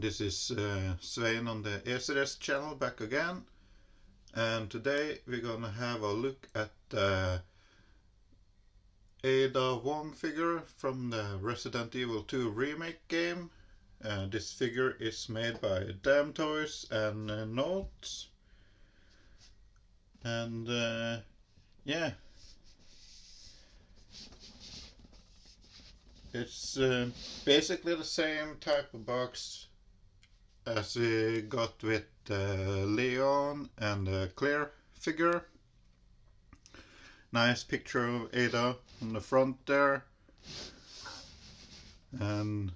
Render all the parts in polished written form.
This is Svein on the ECS channel back again, and today we're gonna have a look at the Ada Wong figure from the Resident Evil 2 remake game. This figure is made by Damtoys and Notes, and yeah, it's basically the same type of box as we got with Leon and Claire figure. Nice picture of Ada on the front there, and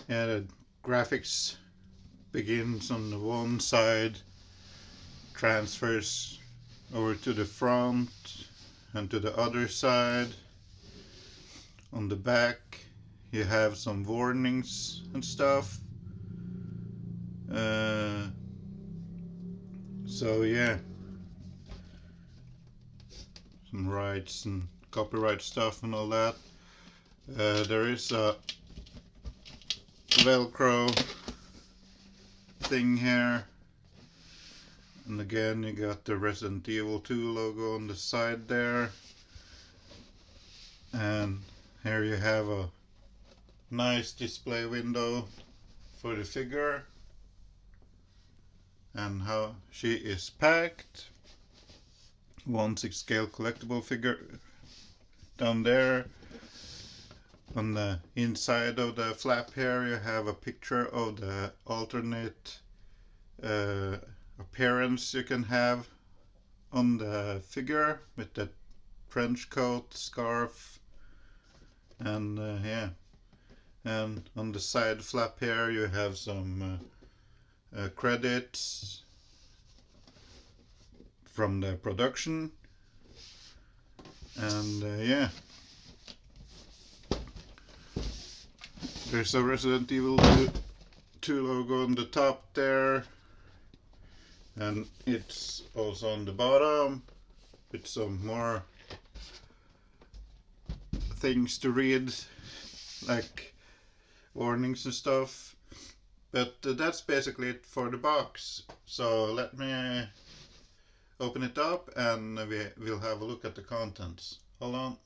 yeah, the graphics begins on the one side, transfers over to the front and to the other side. On the back you have some warnings and stuff. So yeah, some rights and copyright stuff and all that. There is a Velcro thing here, and again you got the Resident Evil 2 logo on the side there, and here you have a nice display window for the figure and how she is packed. 1/6 scale collectible figure down there. On the inside of the flap here you have a picture of the alternate appearance you can have on the figure with the trench coat, scarf, and yeah. And on the side flap here you have some credits from the production, and yeah, there's a Resident Evil 2 logo on the top there, and it's also on the bottom with some more things to read, like warnings and stuff. But that's basically it for the box. So let me open it up and we'll have a look at the contents. Hold on.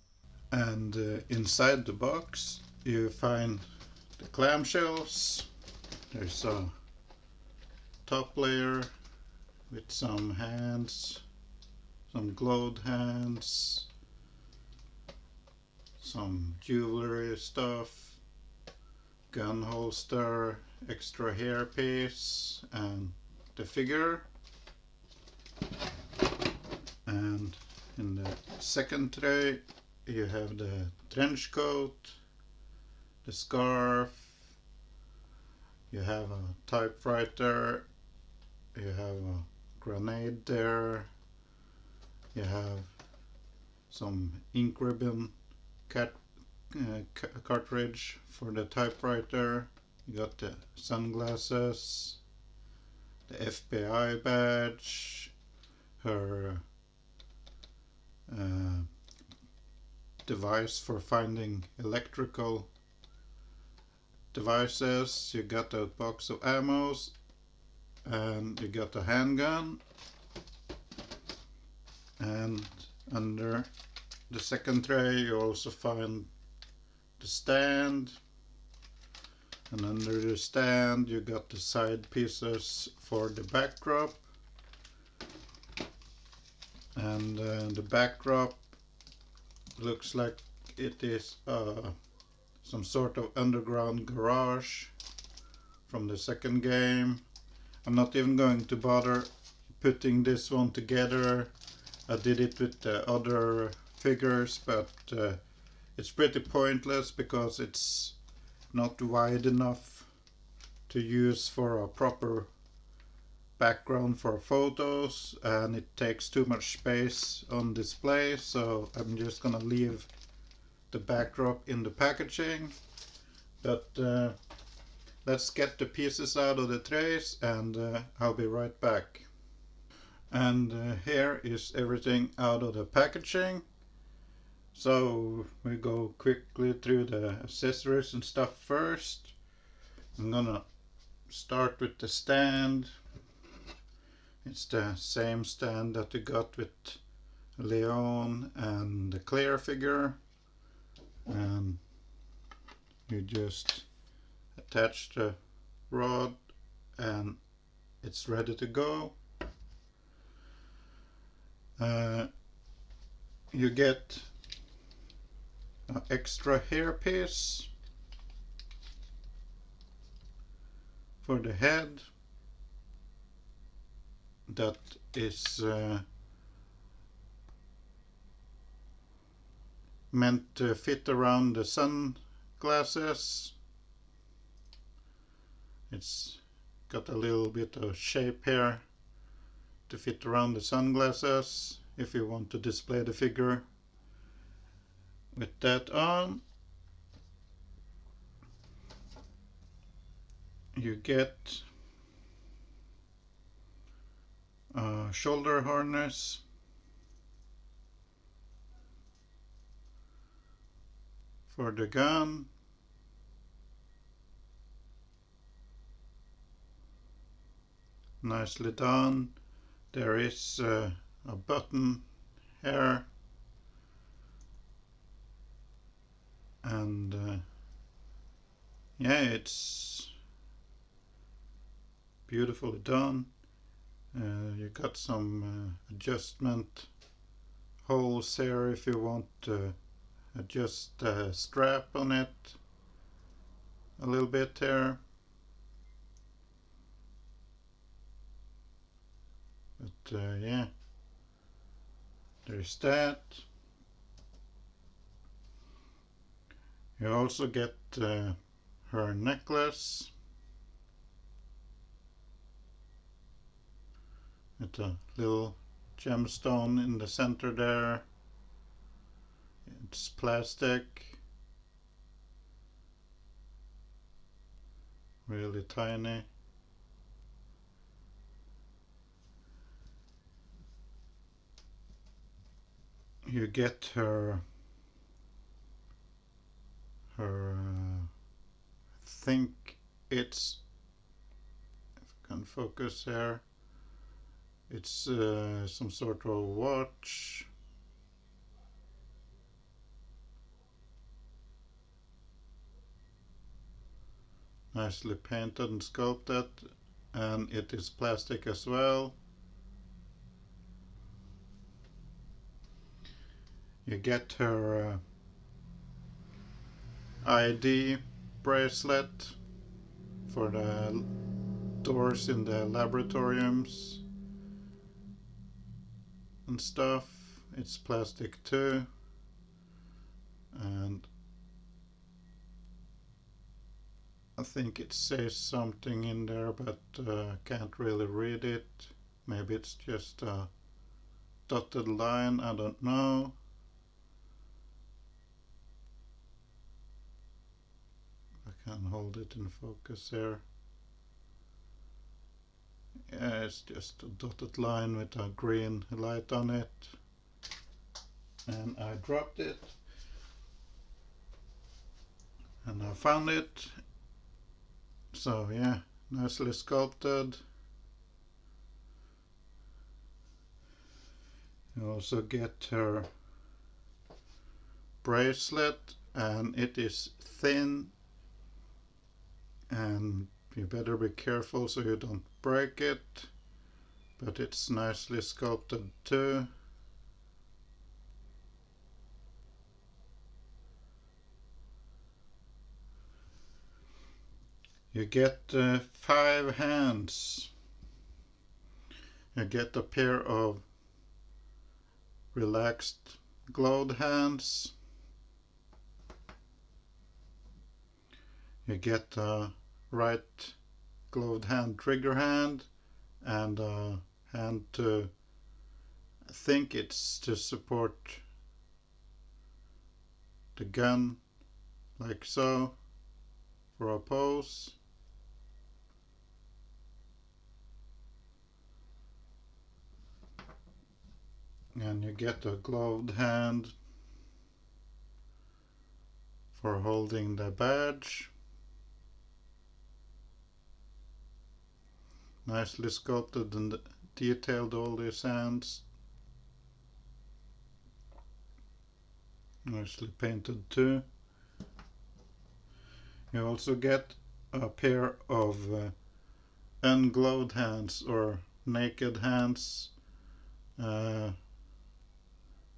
And inside the box you find the clamshells. There's a top layer with some hands, some gloved hands, some jewelry stuff, gun holster, extra hair piece, and the figure. And in the second tray you have the trench coat, the scarf, you have a typewriter, you have a grenade there, you have some ink ribbon cartridge for the typewriter, you got the sunglasses, the FBI badge, her device for finding electrical devices, you got a box of ammos, and you got a handgun. And under the second tray you also find the stand, and under the stand you got the side pieces for the backdrop. And the backdrop looks like it is some sort of underground garage from the second game. I'm not even going to bother putting this one together. I did it with the other figures, but it's pretty pointless because it's not wide enough to use for a proper background for photos, and it takes too much space on display, so I'm just gonna leave the backdrop in the packaging. But let's get the pieces out of the trays, and I'll be right back. And here is everything out of the packaging. So we go quickly through the accessories and stuff first. I'm gonna start with the stand. It's the same stand that you got with Leon and the Claire figure, and you just attach the rod and it's ready to go. You get an extra hairpiece for the head that is meant to fit around the sunglasses. It's got a little bit of shape here to fit around the sunglasses if you want to display the figure with that on. You get a shoulder harness for the gun. Nicely done. There is a button here, and yeah, it's beautifully done. You got some adjustment holes here if you want to adjust the strap on it a little bit here. But yeah, there's that. You also get her necklace with a little gemstone in the center there. It's plastic, really tiny. You get her I think it's, if I can focus here, it's some sort of watch. Nicely painted and sculpted, and it is plastic as well. You get her ID bracelet for the doors in the laboratoriums and stuff. It's plastic too, and I think it says something in there, but can't really read it. Maybe it's just a dotted line, I don't know. I can hold it in focus here. Yeah, it's just a dotted line with a green light on it. And I dropped it. And I found it. So yeah, nicely sculpted. You also get her bracelet, and it is thin, and you better be careful so you don't break it, but it's nicely sculpted too. You get 5 hands. You get a pair of relaxed gloved hands. You get a right gloved hand trigger hand, and a hand to, I think it's to support the gun, like so, for a pose. And you get a gloved hand for holding the badge. Nicely sculpted and detailed, all these hands. Nicely painted too. You also get a pair of ungloved hands or naked hands.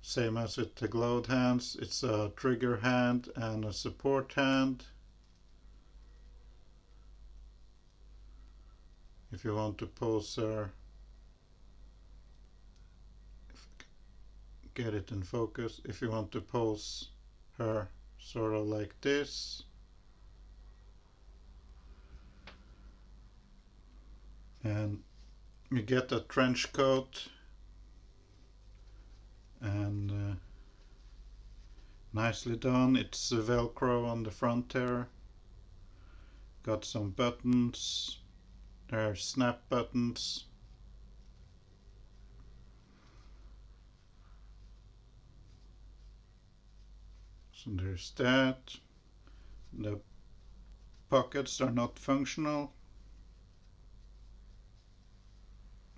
Same as with the gloved hands, it's a trigger hand and a support hand. If you want to pose her, get it in focus, if you want to pose her sort of like this, and you get a trench coat and nicely done. It's velcro on the front there, got some buttons, there are snap buttons. So there's that. The pockets are not functional,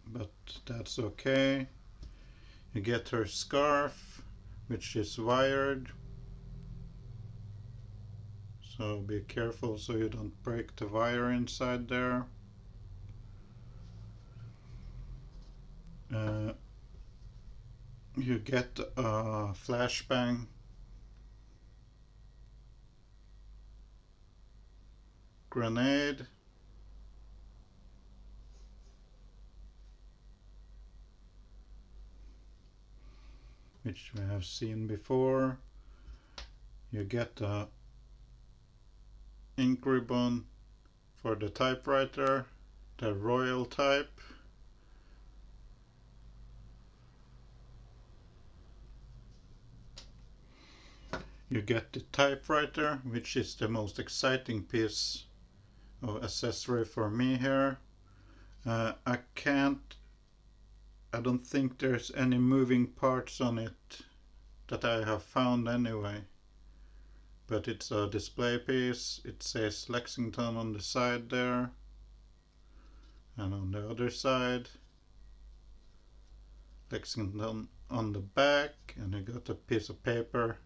but that's okay. You get her scarf, which is wired, so be careful so you don't break the wire inside there. You get a flashbang grenade, which we have seen before. You get a ink ribbon for the typewriter, the Royal type. You get the typewriter, which is the most exciting piece of accessory for me here. I don't think there's any moving parts on it that I have found anyway. But it's a display piece. It says Lexington on the side there. And on the other side, Lexington on the back. And you got a piece of paper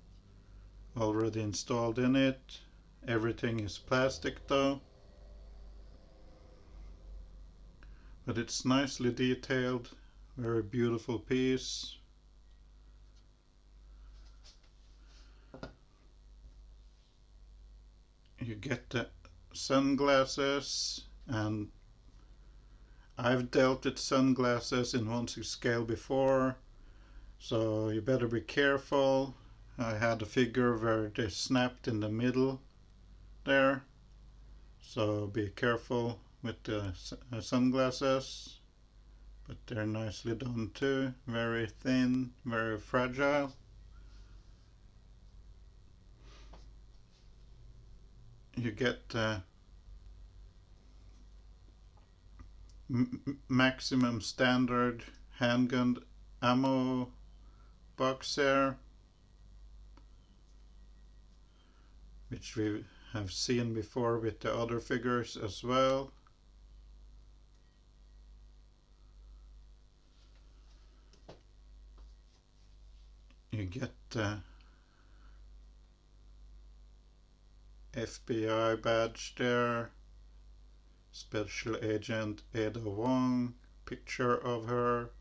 already installed in it. Everything is plastic though. But it's nicely detailed. Very beautiful piece. You get the sunglasses, and I've dealt with sunglasses in 1/6 scale before, so you better be careful. I had a figure where they snapped in the middle there, so be careful with the sunglasses. But they're nicely done too, very thin, very fragile. You get maximum standard handgun ammo box here, which we have seen before with the other figures as well. You get FBI badge there, Special Agent Ada Wong, picture of her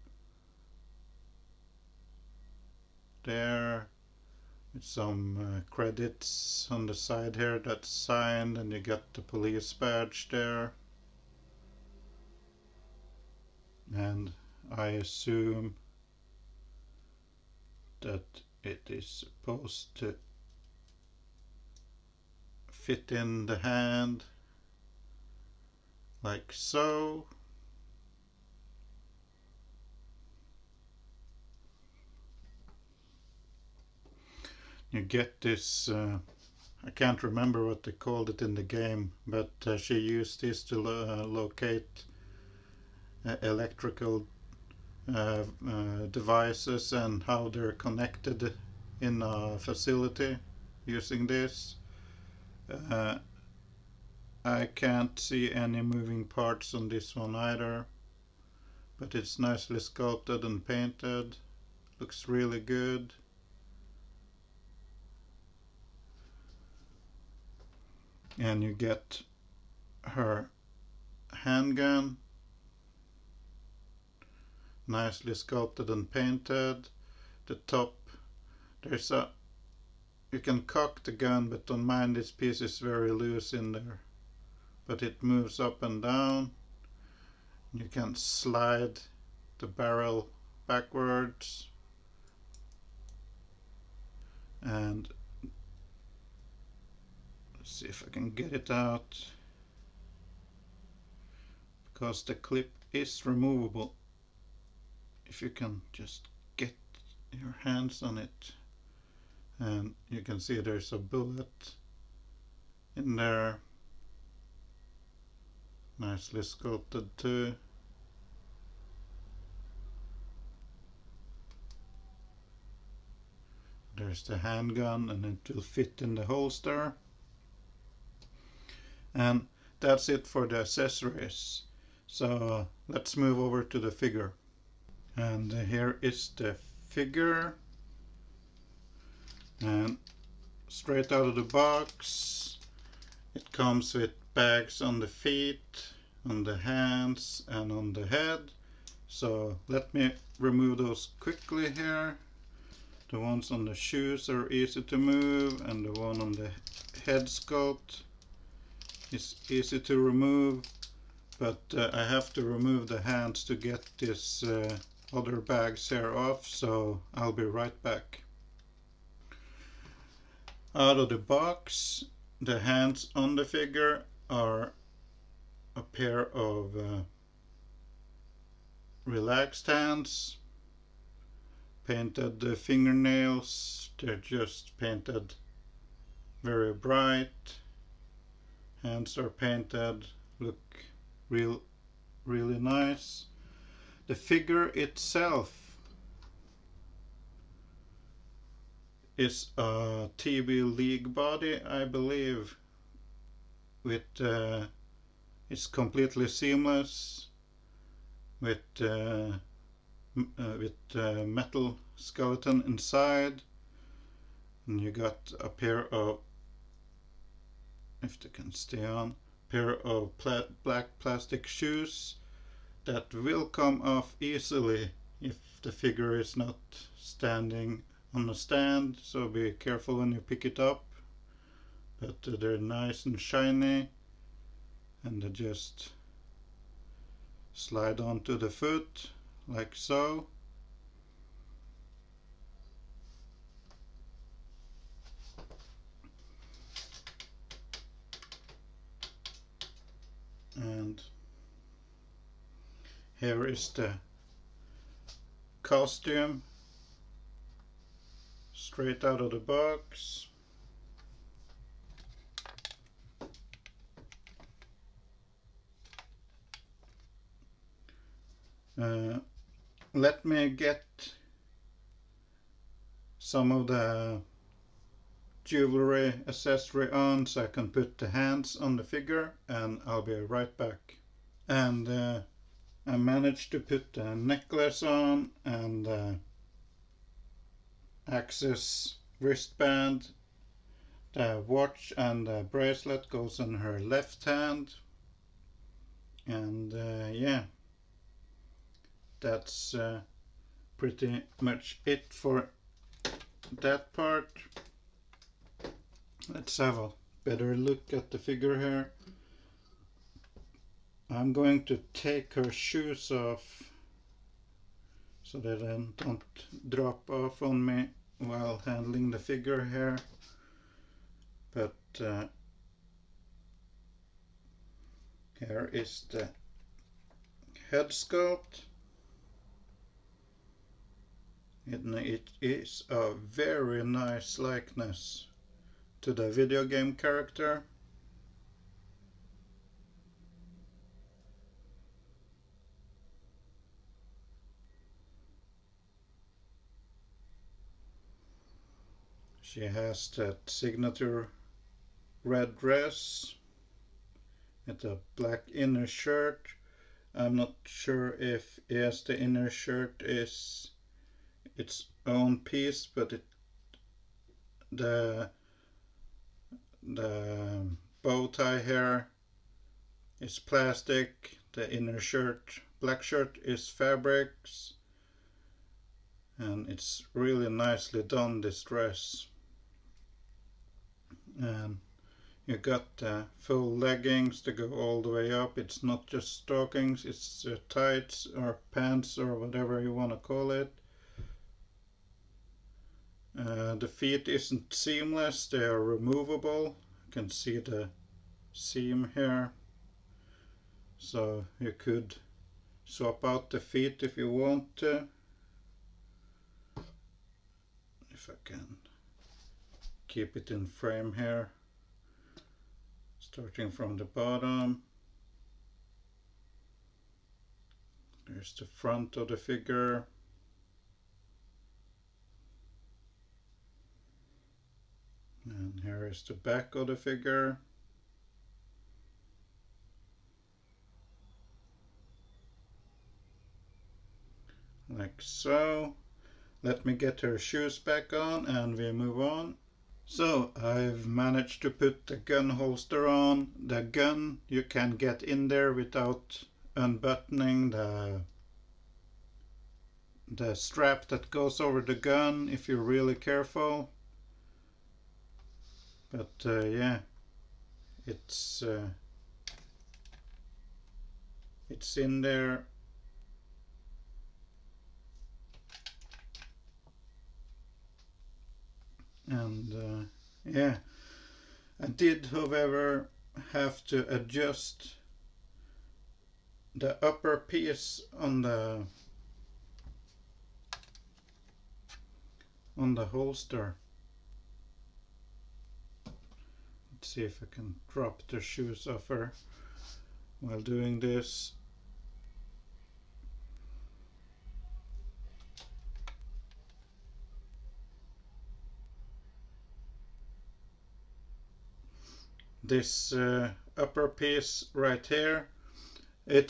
there, with some credits on the side here that's signed, and you get the police badge there. And I assume that it is supposed to fit in the hand like so. You get this, I can't remember what they called it in the game, but she used this to locate electrical devices and how they're connected in a facility using this. I can't see any moving parts on this one either, but it's nicely sculpted and painted. Looks really good. And you get her handgun, nicely sculpted and painted. The top, you can cock the gun, but on mine this piece is very loose in there, but it moves up and down. You can slide the barrel backwards, and let's see if I can get it out, because the clip is removable if you can just get your hands on it. And you can see there's a bullet in there, nicely sculpted too. There's the handgun, and it will fit in the holster. And that's it for the accessories. So let's move over to the figure. And here is the figure. And straight out of the box, it comes with bags on the feet, on the hands, and on the head. So let me remove those quickly here. The ones on the shoes are easy to move, and the one on the head sculpt is easy to remove, but I have to remove the hands to get this other bags here off, so I'll be right back. Out of the box, the hands on the figure are a pair of relaxed hands. Painted fingernails, they're just painted very bright. Hands are painted, look really nice. The figure itself is a TV League body, I believe, with it's completely seamless, with metal skeleton inside, and you got a pair of, if they can stay on, pair of black plastic shoes that will come off easily if the figure is not standing on a stand, so be careful when you pick it up. But they're nice and shiny, and they just slide onto the foot like so. And here is the costume straight out of the box. Let me get some of the jewelry accessory on so I can put the hands on the figure, and I'll be right back. And I managed to put the necklace on, and Access wristband. The watch and the bracelet goes in her left hand. And yeah, that's pretty much it for that part. Let's have a better look at the figure here. I'm going to take her shoes off so that they don't drop off on me while handling the figure here. But here is the head sculpt. It is a very nice likeness to the video game character. She has that signature red dress, It's a black inner shirt. I'm not sure if yes, the inner shirt is its own piece, but the the bow tie here is plastic. The inner shirt, black shirt, is fabrics, and it's really nicely done, this dress. And you got full leggings to go all the way up. It's not just stockings, it's tights or pants or whatever you want to call it. The feet isn't seamless, they are removable. You can see the seam here. So you could swap out the feet if you want to. If I can keep it in frame here. Starting from the bottom. There's the front of the figure. And here is the back of the figure. Like so. Let me get her shoes back on and we move on. So I've managed to put the gun holster on. The gun you can get in there without unbuttoning the strap that goes over the gun if you're really careful. But yeah, it's in there. And yeah, I did, however, have to adjust the upper piece on the holster. Let's see if I can drop the shoes off her while doing this. This upper piece right here, it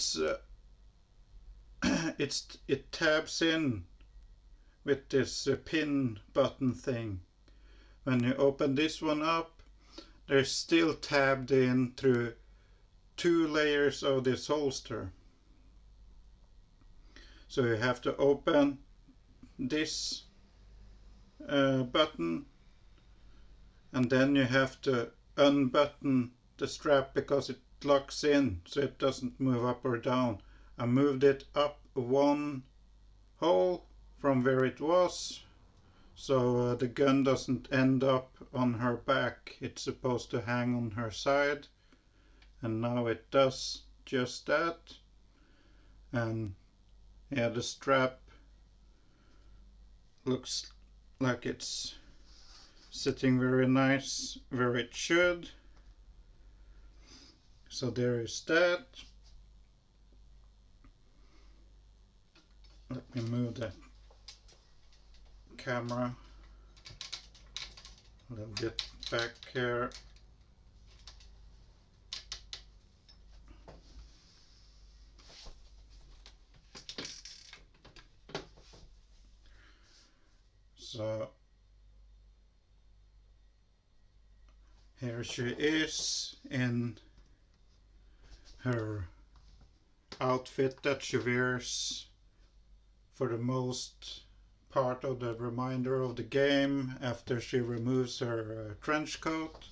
tabs in with this pin button thing. When you open this one up, they're still tabbed in through 2 layers of this holster. So you have to open this button, and then you have to unbutton the strap because it locks in so it doesn't move up or down. I moved it up 1 hole from where it was, so the gun doesn't end up on her back. It's supposed to hang on her side, and now it does just that. And yeah, the strap looks like it's sitting very nice where it should. So there is that. Let me move the camera a little bit back here. So here she is in her outfit that she wears for the most part of the remainder of the game after she removes her trench coat.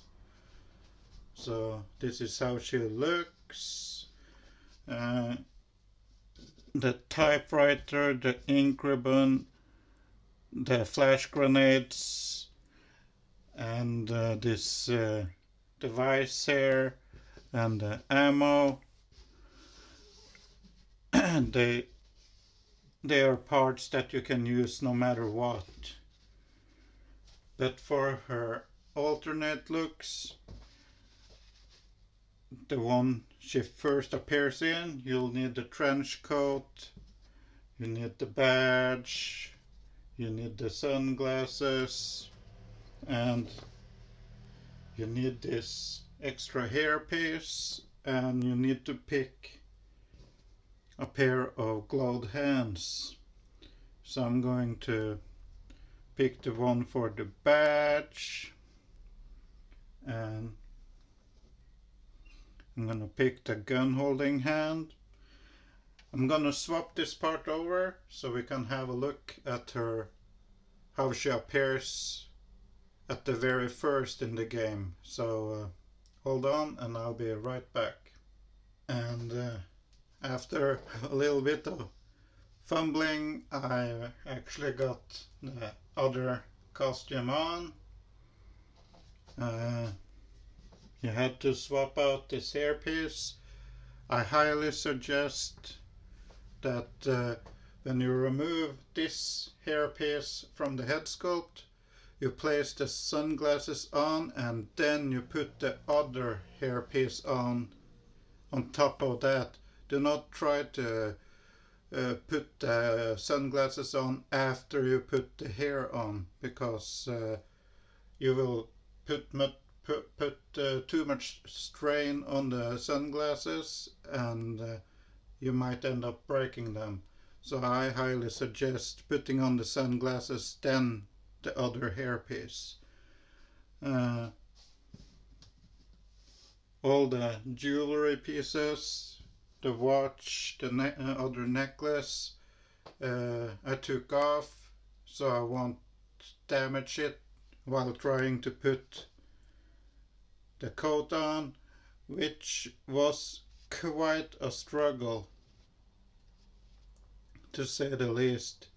So this is how she looks. The typewriter, the ink ribbon, the flash grenades, and this device here, and the ammo. they are parts that you can use no matter what. But for her alternate looks, the one she first appears in, you'll need the trench coat, you need the badge, you need the sunglasses, and you need this extra hairpiece and you need to pick a pair of gloved hands. So I'm going to pick the one for the badge, and I'm gonna pick the gun holding hand. I'm gonna swap this part over so we can have a look at her, how she appears at the very first in the game. So hold on and I'll be right back. And after a little bit of fumbling, I actually got the other costume on. You had to swap out this hairpiece. I highly suggest that when you remove this hairpiece from the head sculpt, you place the sunglasses on and then you put the other hairpiece on top of that. Do not try to put the sunglasses on after you put the hair on, because you will put too much strain on the sunglasses, and you might end up breaking them. So I highly suggest putting on the sunglasses, then the other hairpiece. All the jewelry pieces, the watch, the other necklace, I took off so I won't damage it while trying to put the coat on, which was quite a struggle, to say the least.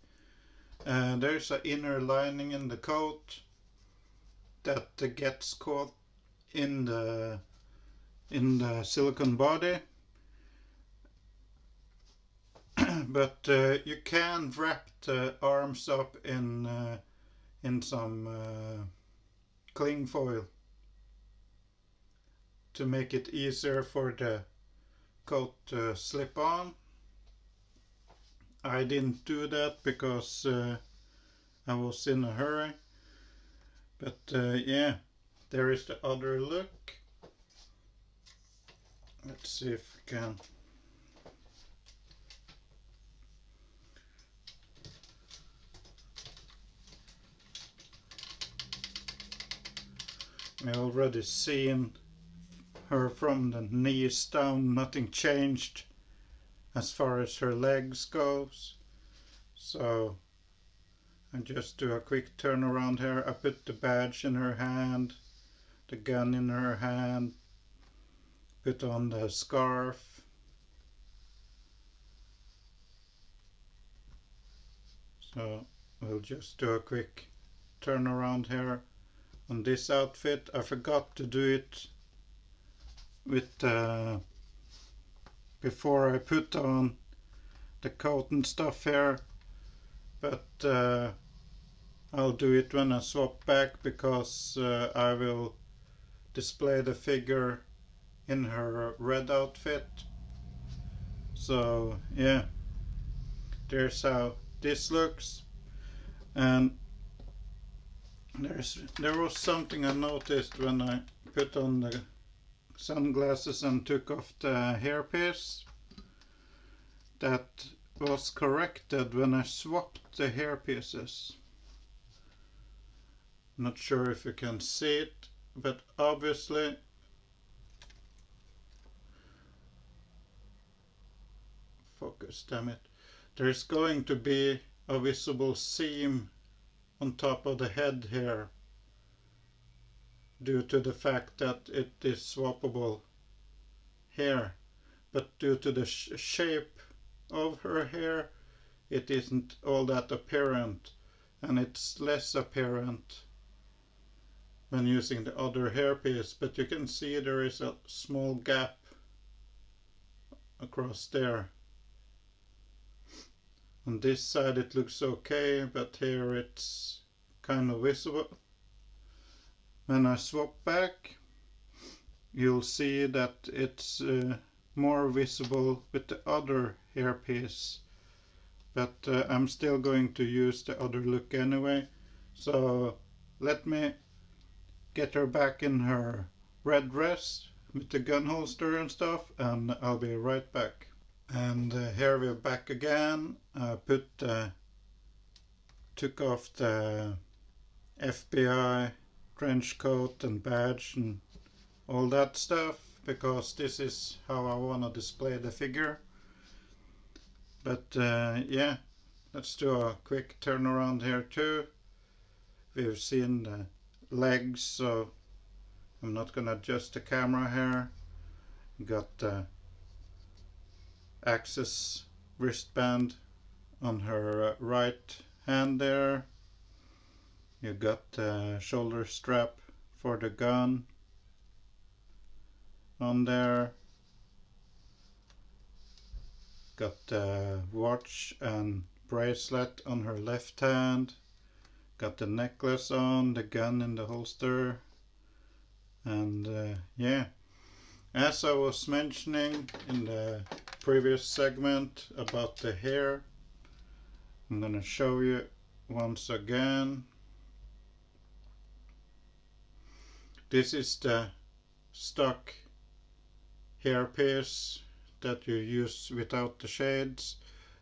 There's an inner lining in the coat that gets caught in the silicone body, but you can wrap the arms up in some cling foil to make it easier for the coat to slip on. I didn't do that because I was in a hurry, but yeah, there is the other look. Let's see if we can. I already seen her from the knees down. Nothing changed as far as her legs goes. So I just do a quick turn around here. I put the badge in her hand, the gun in her hand, put on the scarf. So we'll just do a quick turn around here on this outfit. I forgot to do it with before I put on the coat and stuff here, but I'll do it when I swap back, because I will display the figure in her red outfit. So yeah, there's how this looks. And there was something I noticed when I put on the sunglasses and took off the hairpiece that was corrected when I swapped the hairpieces. Not sure if you can see it, but obviously focus, damn it, there's going to be a visible seam on top of the head here due to the fact that it is swappable hair, but due to the shape of her hair it isn't all that apparent, and it's less apparent when using the other hairpiece, but you can see there is a small gap across there. On this side it looks okay, but here it's kind of visible. When I swap back, you'll see that it's more visible with the other hairpiece, but I'm still going to use the other look anyway. So let me get her back in her red dress with the gun holster and stuff, and I'll be right back. And here we're back again. I took off the FBI trench coat and badge and all that stuff, because this is how I want to display the figure. But yeah, let's do a quick turnaround here too. We've seen the legs, so I'm not gonna adjust the camera here. Got the Access wristband on her right hand there. You got the shoulder strap for the gun on there. Got the watch and bracelet on her left hand. Got the necklace on, the gun in the holster. And yeah, as I was mentioning in the previous segment about the hair, I'm gonna show you once again. This is the stock hairpiece that you use without the shades,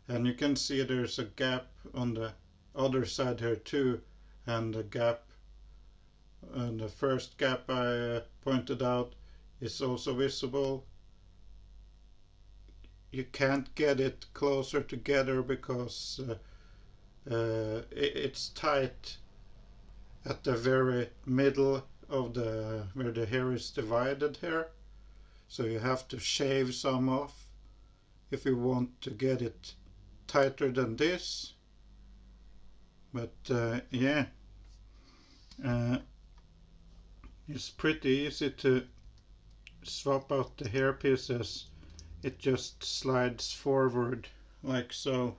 and you can see there's a gap on the other side here too, and the gap, and the first gap I pointed out is also visible. You can't get it closer together because it's tight at the very middle of the where the hair is divided here, so you have to shave some off if you want to get it tighter than this. But yeah, it's pretty easy to swap out the hair pieces. It just slides forward like so,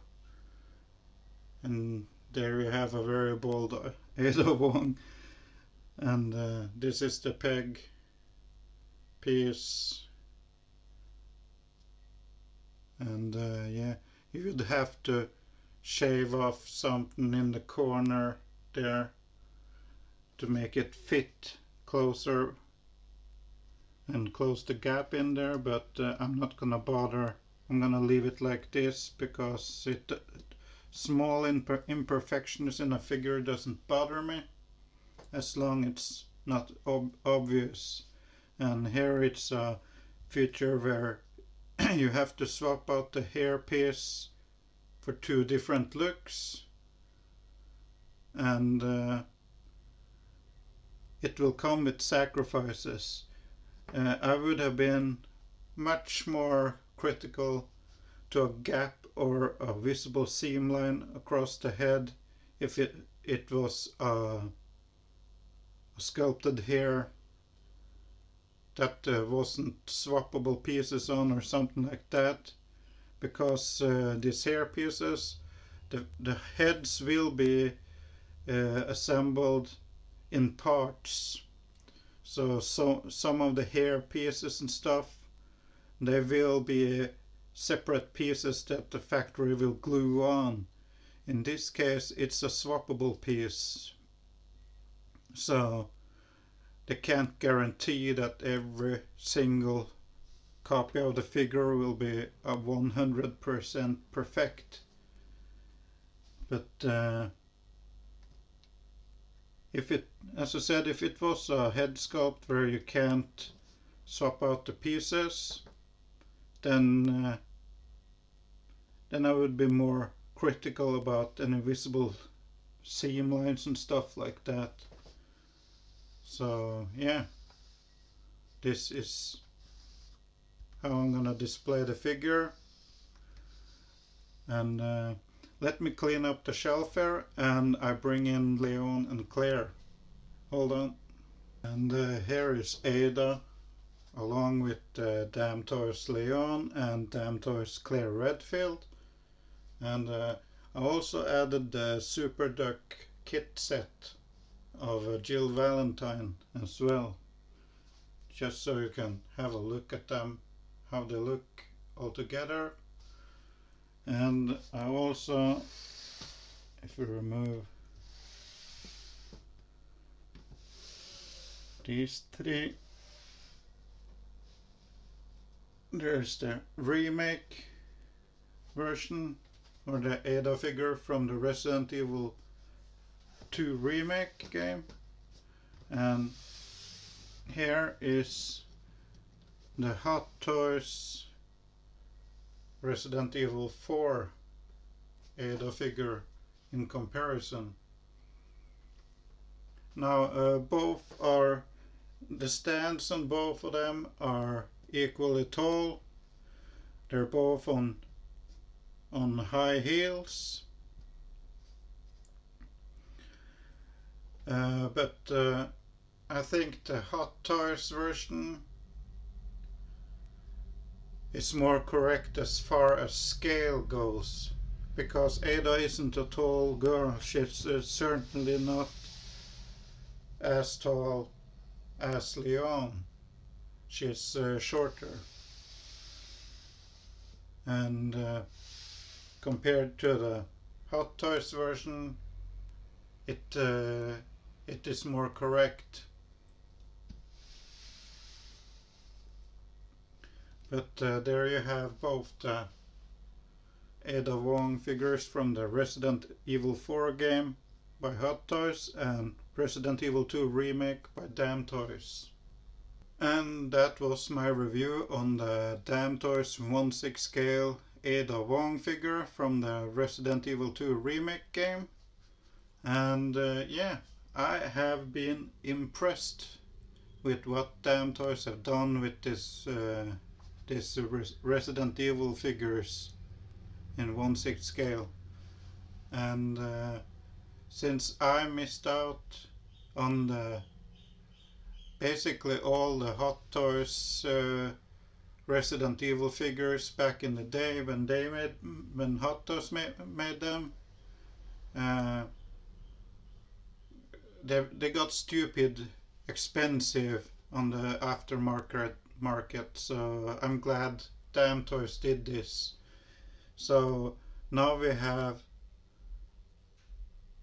and there you have a very bold Ada Wong. And this is the peg piece, and yeah, you would have to shave off something in the corner there to make it fit closer and close the gap in there, but I'm not gonna bother. I'm gonna leave it like this because small imperfections in a figure doesn't bother me as long as it's not obvious. And here it's a feature where you have to swap out the hair piece for two different looks, and it will come with sacrifices. I would have been much more critical to a gap or a visible seam line across the head if it was a sculpted hair that wasn't swappable pieces on or something like that, because these hair pieces, the heads will be assembled in parts. So some of the hair pieces and stuff, they will be separate pieces that the factory will glue on. In this case it's a swappable piece, so they can't guarantee that every single copy of the figure will be a 100% perfect. But as I said, if it was a head sculpt where you can't swap out the pieces, then I would be more critical about any visible seam lines and stuff like that. So yeah, this is how I'm gonna display the figure. And let me clean up the shelf here, and I bring in Leon and Claire. Hold on. And here is Ada, along with Damtoys Leon and Damtoys Claire Redfield. And I also added the Super Duck kit set of Jill Valentine as well, just so you can have a look at them, how they look all together. And I also, if we remove these three, There's the remake version, or the Ada figure from the Resident Evil 2 remake game. And here is the Hot Toys Resident Evil 4 Ada figure in comparison. Now the stands on both of them are equally tall. They're both on high heels. But I think the Hot Toys version is more correct as far as scale goes, because Ada isn't a tall girl. She's certainly not as tall as Leon. She's shorter, and compared to the Hot Toys version, it is more correct. But there you have both the Ada Wong figures from the Resident Evil 4 game by Hot Toys and Resident Evil 2 Remake by Damtoys. And that was my review on the Damtoys 1/6 scale Ada Wong figure from the Resident Evil 2 Remake game. And yeah, I have been impressed with what Damtoys have done with this Resident Evil figures in 1/6 scale. And since I missed out on basically all the Hot Toys Resident Evil figures back in the day when Hot Toys made them, they got stupid expensive on the aftermarket market, so I'm glad Damtoys did this. So now we have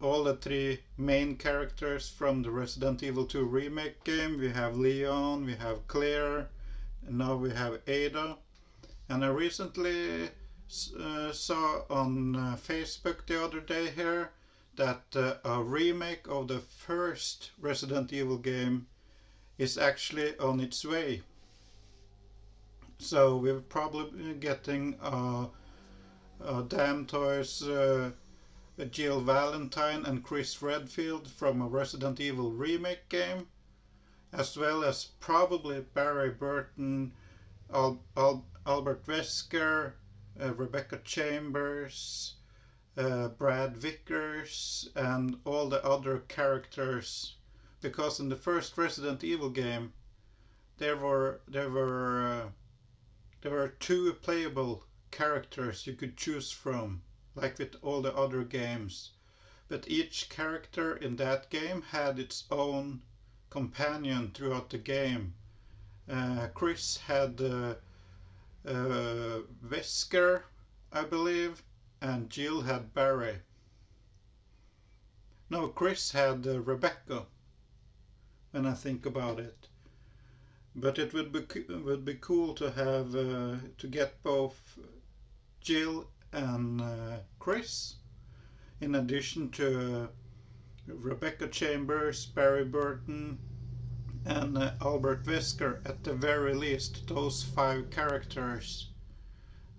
all the three main characters from the Resident Evil 2 Remake game. We have Leon, we have Claire, and now we have Ada. And I recently saw on Facebook the other day here that a remake of the first Resident Evil game is actually on its way. So we're probably getting a Damtoys Jill Valentine and Chris Redfield from a Resident Evil remake game, as well as probably Barry Burton, Albert Wesker, Rebecca Chambers, Brad Vickers, and all the other characters, because in the first Resident Evil game there were two playable characters you could choose from, like with all the other games. But each character in that game had its own companion throughout the game. Chris had Wesker, I believe, and Jill had Barry. No, Chris had Rebecca, when I think about it. But it would be cool to have to get both Jill and Chris, in addition to Rebecca Chambers, Barry Burton, and Albert Wesker. At the very least, those 5 characters.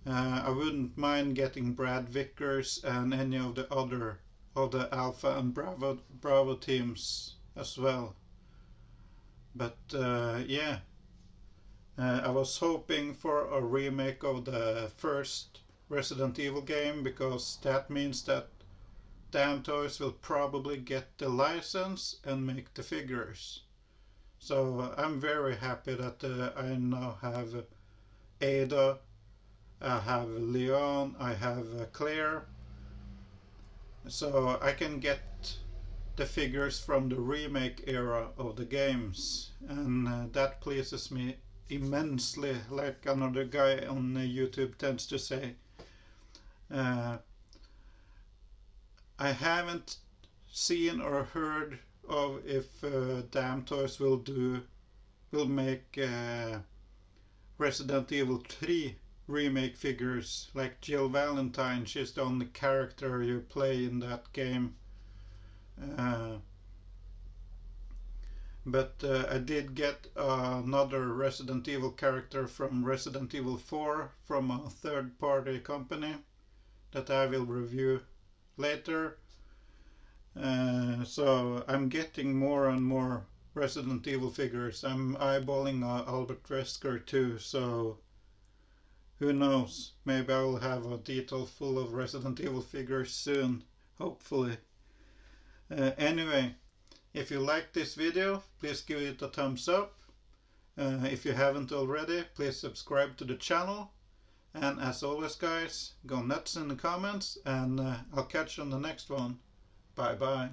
I wouldn't mind getting Brad Vickers and any of the other of the Alpha and Bravo teams as well. But yeah, I was hoping for a remake of the first Resident Evil game, because that means that Damtoys will probably get the license and make the figures. So I'm very happy that I now have Ada, I have Leon, I have Claire, so I can get the figures from the remake era of the games, and that pleases me immensely, like another guy on YouTube tends to say. I haven't seen or heard of if Damtoys will make Resident Evil 3 remake figures, like Jill Valentine. She's the only character you play in that game. But I did get another Resident Evil character from Resident Evil 4 from a third party company that I will review later. So I'm getting more and more Resident Evil figures. I'm eyeballing Albert Wesker too, so who knows, maybe I will have a detail full of Resident Evil figures soon, hopefully. Anyway, if you like this video, please give it a thumbs up. If you haven't already, please subscribe to the channel. And as always guys, go nuts in the comments, and I'll catch you on the next one. Bye bye.